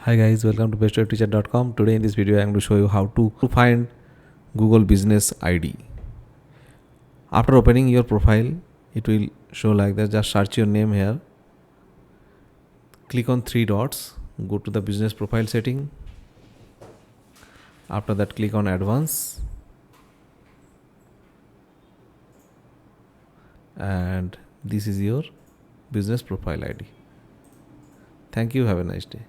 Hi guys, welcome to bestwebteacher.com. Today in this video I am going to show you how to find Google Business ID. After opening your profile, it will show like that. Just search your name here. Click on three dots. Go to the business profile setting. After that, click on advanced. And this is your business profile ID. Thank you. Have a nice day.